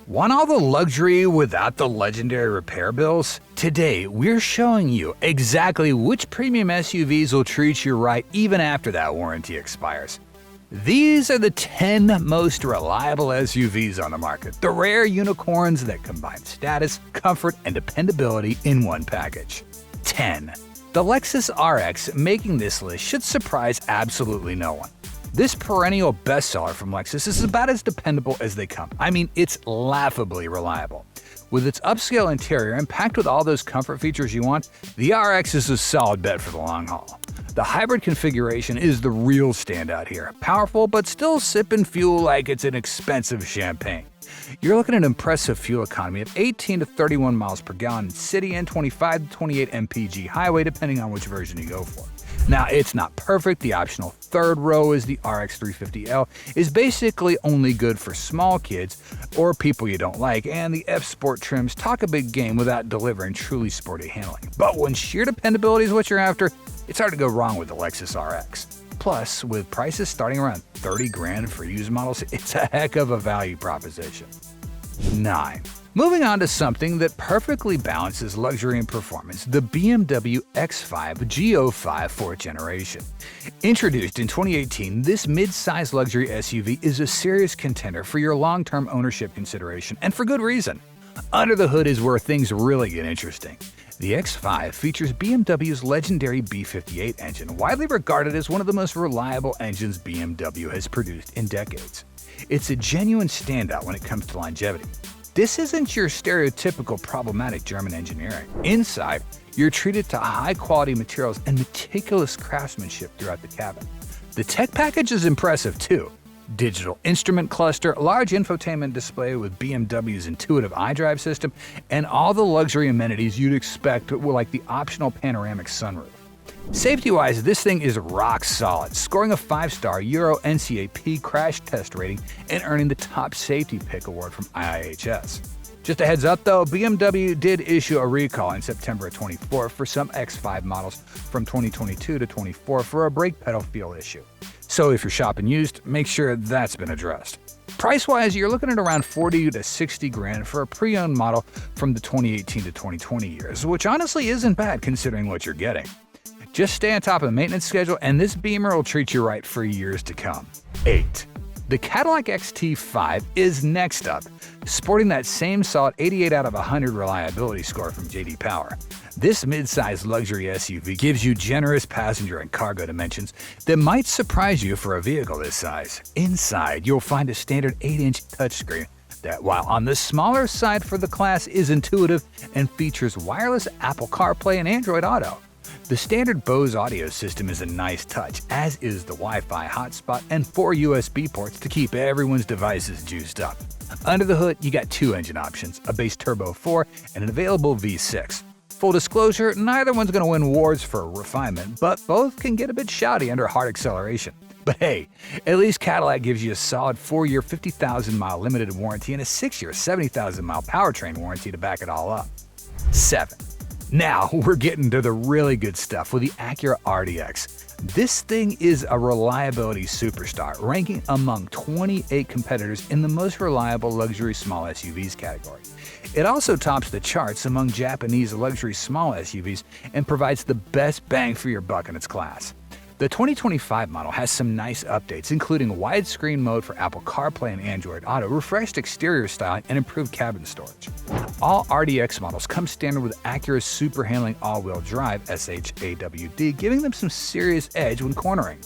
Want all the luxury without the legendary repair bills? Today, we're showing you exactly which premium SUVs will treat you right even after that warranty expires. These are the 10 most reliable SUVs on the market, the rare unicorns that combine status, comfort, and dependability in one package. 10. The Lexus RX making this list should surprise absolutely no one. This perennial bestseller from Lexus is about as dependable as they come. I mean, it's laughably reliable. With its upscale interior and packed with all those comfort features you want, the RX is a solid bet for the long haul. The hybrid configuration is the real standout here. Powerful, but still sipping fuel like it's an expensive champagne. You're looking at an impressive fuel economy of 18 to 31 miles per gallon in city and 25 to 28 mpg highway, depending on which version you go for. Now, it's not perfect. The optional third row is the RX 350L is basically only good for small kids or people you don't like, and the F-Sport trims talk a big game without delivering truly sporty handling. But when sheer dependability is what you're after, it's hard to go wrong with the Lexus RX. Plus, with prices starting around $30,000 for used models, it's a heck of a value proposition. 9. Moving on to something that perfectly balances luxury and performance, the BMW X5 G05 4th generation. Introduced in 2018, this mid-size luxury SUV is a serious contender for your long-term ownership consideration, and for good reason. Under the hood is where things really get interesting. The X5 features BMW's legendary B58 engine, widely regarded as one of the most reliable engines BMW has produced in decades. It's a genuine standout when it comes to longevity. This isn't your stereotypical problematic German engineering. Inside, you're treated to high-quality materials and meticulous craftsmanship throughout the cabin. The tech package is impressive too. Digital instrument cluster, large infotainment display with BMW's intuitive iDrive system, and all the luxury amenities you'd expect like the optional panoramic sunroof. Safety-wise, this thing is rock solid, scoring a 5-star Euro NCAP crash test rating and earning the top safety pick award from IIHS. Just a heads up though, BMW did issue a recall in September 24 for some X5 models from 2022 to 24 for a brake pedal feel issue. So if you're shopping used, make sure that's been addressed. Price-wise, you're looking at around $40,000 to $60,000 for a pre-owned model from the 2018 to 2020 years, which honestly isn't bad considering what you're getting. Just stay on top of the maintenance schedule, and this Beamer will treat you right for years to come. 8. The Cadillac XT5 is next up, sporting that same solid 88 out of 100 reliability score from J.D. Power. This mid-size luxury SUV gives you generous passenger and cargo dimensions that might surprise you for a vehicle this size. Inside, you'll find a standard 8-inch touchscreen that, while on the smaller side for the class, is intuitive and features wireless Apple CarPlay and Android Auto. The standard Bose audio system is a nice touch, as is the Wi-Fi hotspot and 4 USB ports to keep everyone's devices juiced up. Under the hood, you got 2 engine options, a base turbo 4 and an available V6. Full disclosure, neither one's going to win awards for refinement, but both can get a bit shouty under hard acceleration. But hey, at least Cadillac gives you a solid 4-year 50,000-mile limited warranty and a 6-year 70,000-mile powertrain warranty to back it all up. 7. Now we're getting to the really good stuff with the Acura RDX. This thing is a reliability superstar, ranking among 28 competitors in the most reliable luxury small SUVs category. It also tops the charts among Japanese luxury small SUVs and provides the best bang for your buck in its class. The 2025 model has some nice updates, including widescreen mode for Apple CarPlay and Android Auto, refreshed exterior styling, and improved cabin storage. All RDX models come standard with Acura's super handling all-wheel drive SHAWD, giving them some serious edge when cornering.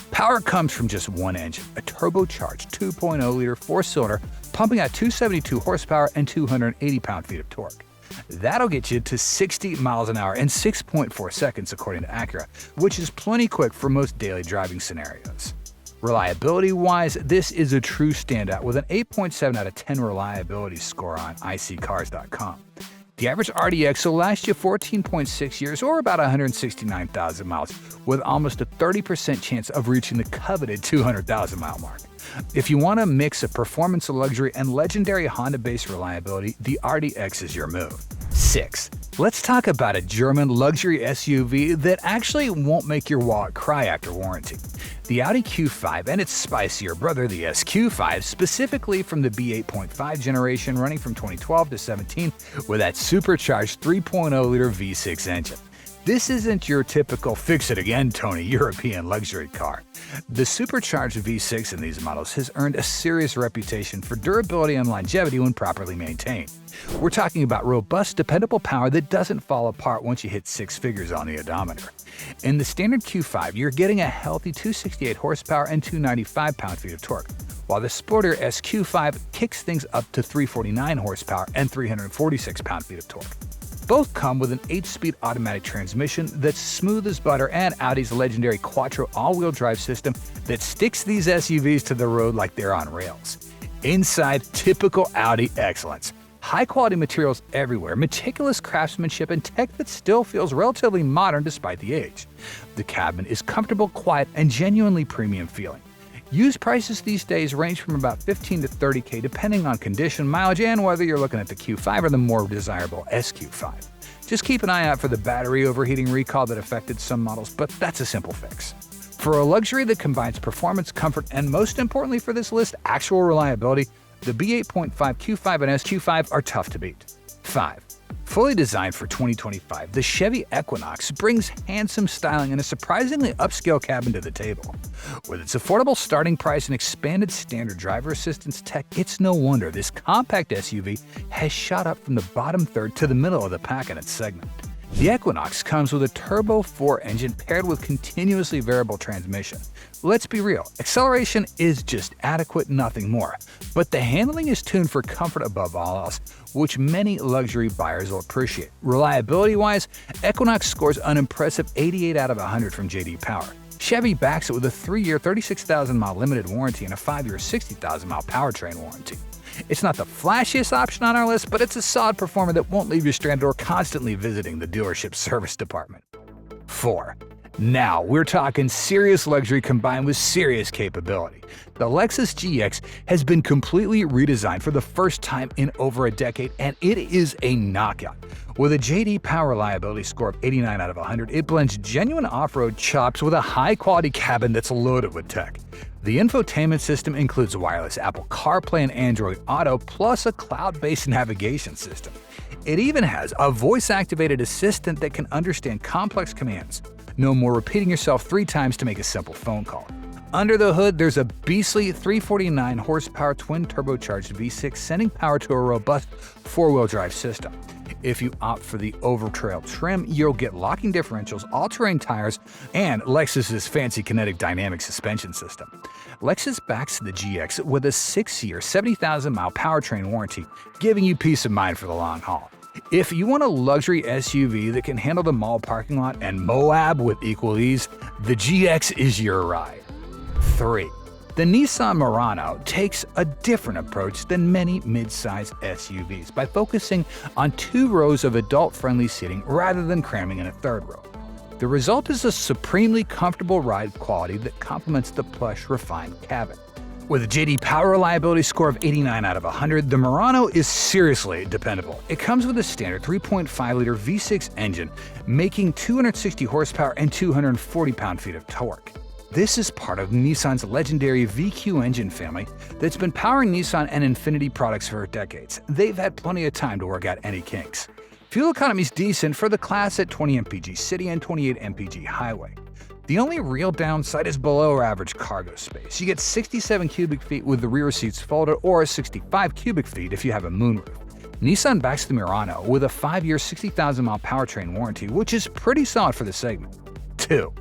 Power comes from just one engine, a turbocharged 2.0-liter 4-cylinder, pumping out 272 horsepower and 280 pound-feet of torque. That'll get you to 60 miles an hour in 6.4 seconds according to Acura, which is plenty quick for most daily driving scenarios. Reliability-wise, this is a true standout with an 8.7 out of 10 reliability score on iCars.com. The average RDX will last you 14.6 years or about 169,000 miles, with almost a 30% chance of reaching the coveted 200,000-mile mark. If you want a mix of performance, luxury, and legendary Honda-based reliability, the RDX is your move. 6. Let's talk about a German luxury SUV that actually won't make your wallet cry after warranty. The Audi Q5 and its spicier brother, the Q5, specifically from the B8.5 generation running from 2012 to 17 with that supercharged 3.0-liter V6 engine. This isn't your typical fix-it-again, Tony European luxury car. The supercharged V6 in these models has earned a serious reputation for durability and longevity when properly maintained. We're talking about robust, dependable power that doesn't fall apart once you hit six figures on the odometer. In the standard Q5, you're getting a healthy 268 horsepower and 295 pound-feet of torque, while the sportier Q5 kicks things up to 349 horsepower and 346 pound-feet of torque. Both come with an 8-speed automatic transmission that's smooth as butter and Audi's legendary Quattro all-wheel drive system that sticks these SUVs to the road like they're on rails. Inside, typical Audi excellence. High-quality materials everywhere, meticulous craftsmanship, and tech that still feels relatively modern despite the age. The cabin is comfortable, quiet, and genuinely premium feeling. Used prices these days range from about $15 to $30K depending on condition, mileage, and whether you're looking at the Q5 or the more desirable Q5. Just keep an eye out for the battery overheating recall that affected some models, but that's a simple fix. For a luxury that combines performance, comfort, and most importantly for this list, actual reliability, the B8.5 Q5 and Q5 are tough to beat. 5. Fully designed for 2025, the Chevy Equinox brings handsome styling and a surprisingly upscale cabin to the table. With its affordable starting price and expanded standard driver assistance tech, it's no wonder this compact SUV has shot up from the bottom third to the middle of the pack in its segment. The Equinox comes with a Turbo 4 engine paired with continuously variable transmission. Let's be real, acceleration is just adequate, nothing more. But the handling is tuned for comfort above all else, which many luxury buyers will appreciate. Reliability-wise, Equinox scores an impressive 88 out of 100 from J.D. Power. Chevy backs it with a 3-year 36,000-mile limited warranty and a 5-year 60,000-mile powertrain warranty. It's not the flashiest option on our list, but it's a solid performer that won't leave you stranded or constantly visiting the dealership service department. 4. Now we're talking serious luxury combined with serious capability. The Lexus GX has been completely redesigned for the first time in over a decade, and it is a knockout. With a J.D. Power reliability score of 89 out of 100, it blends genuine off-road chops with a high-quality cabin that's loaded with tech. The infotainment system includes wireless Apple CarPlay and Android Auto, plus a cloud-based navigation system. It even has a voice-activated assistant that can understand complex commands. No more repeating yourself 3 times to make a simple phone call. Under the hood, there's a beastly 349 horsepower twin-turbocharged V6 sending power to a robust 4-wheel drive system. If you opt for the overtrail trim, you'll get locking differentials, all-terrain tires, and Lexus's fancy kinetic dynamic suspension system. Lexus backs the GX with a 6-year, 70,000-mile powertrain warranty, giving you peace of mind for the long haul. If you want a luxury SUV that can handle the mall parking lot and Moab with equal ease, the GX is your ride. 3. The Nissan Murano takes a different approach than many mid-size SUVs by focusing on 2 rows of adult-friendly seating rather than cramming in a 3rd row. The result is a supremely comfortable ride quality that complements the plush, refined cabin. With a J.D. Power reliability score of 89 out of 100, the Murano is seriously dependable. It comes with a standard 3.5-liter V6 engine, making 260 horsepower and 240 pound-feet of torque. This is part of Nissan's legendary VQ engine family that's been powering Nissan and Infiniti products for decades. They've had plenty of time to work out any kinks. Fuel economy is decent for the class at 20 mpg city and 28 mpg highway. The only real downside is below average cargo space. You get 67 cubic feet with the rear seats folded or 65 cubic feet if you have a moonroof. Nissan backs the Murano with a 5-year 60,000-mile powertrain warranty, which is pretty solid for the segment. 2.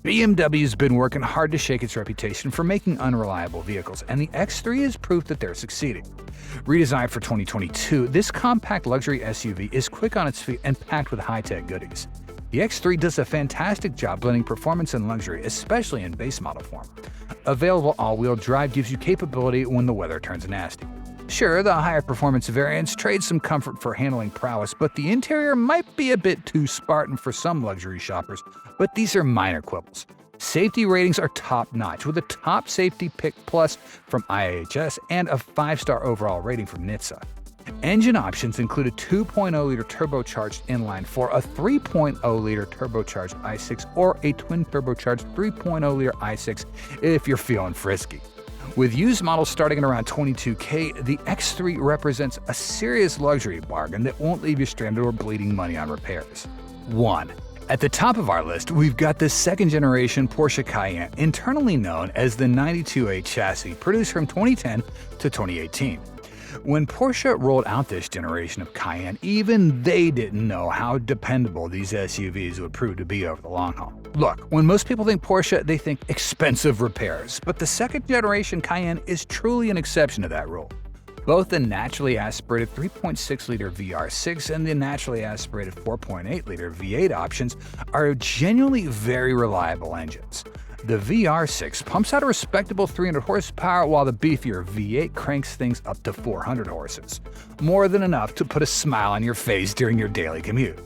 BMW's been working hard to shake its reputation for making unreliable vehicles, and the X3 is proof that they're succeeding. Redesigned for 2022, this compact luxury SUV is quick on its feet and packed with high-tech goodies. The X3 does a fantastic job blending performance and luxury, especially in base model form. Available all-wheel drive gives you capability when the weather turns nasty. Sure, the higher performance variants trade some comfort for handling prowess, but the interior might be a bit too Spartan for some luxury shoppers, but these are minor quibbles. Safety ratings are top-notch, with a top safety pick plus from IIHS and a 5-star overall rating from NHTSA. Engine options include a 2.0-liter turbocharged inline-4, a 3.0-liter turbocharged i6, or a twin-turbocharged 3.0-liter i6 if you're feeling frisky. With used models starting at around $22,000, the X3 represents a serious luxury bargain that won't leave you stranded or bleeding money on repairs. 1. At the top of our list, we've got the second-generation Porsche Cayenne, internally known as the 92A chassis, produced from 2010 to 2018. When Porsche rolled out this generation of Cayenne, even they didn't know how dependable these SUVs would prove to be over the long haul. Look, when most people think Porsche, they think expensive repairs, but the second-generation Cayenne is truly an exception to that rule. Both the naturally aspirated 3.6-liter VR6 and the naturally aspirated 4.8-liter V8 options are genuinely very reliable engines. The VR6 pumps out a respectable 300 horsepower, while the beefier V8 cranks things up to 400 horses, more than enough to put a smile on your face during your daily commute.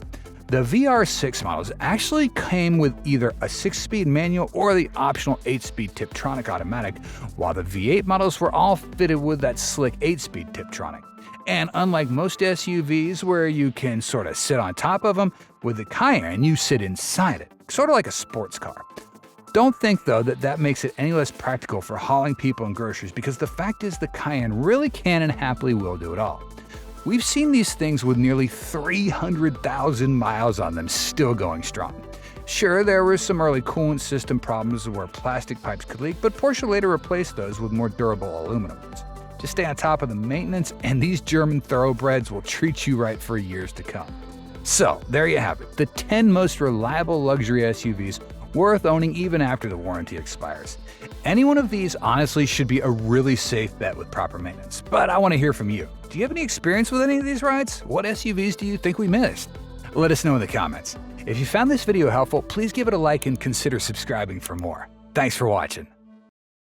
The VR6 models actually came with either a 6-speed manual or the optional 8-speed Tiptronic automatic, while the V8 models were all fitted with that slick 8-speed Tiptronic. And unlike most SUVs where you can sort of sit on top of them, with the Cayenne you sit inside it, sort of like a sports car. Don't think, though, that makes it any less practical for hauling people and groceries, because the fact is the Cayenne really can and happily will do it all. We've seen these things with nearly 300,000 miles on them still going strong. Sure, there were some early coolant system problems where plastic pipes could leak, but Porsche later replaced those with more durable aluminum ones. Just stay on top of the maintenance, and these German thoroughbreds will treat you right for years to come. So, there you have it, the 10 most reliable luxury SUVs worth owning even after the warranty expires. Any one of these honestly should be a really safe bet with proper maintenance, but I want to hear from you. Do you have any experience with any of these rides? What SUVs do you think we missed? Let us know in the comments. If you found this video helpful, please give it a like and consider subscribing for more. Thanks for watching.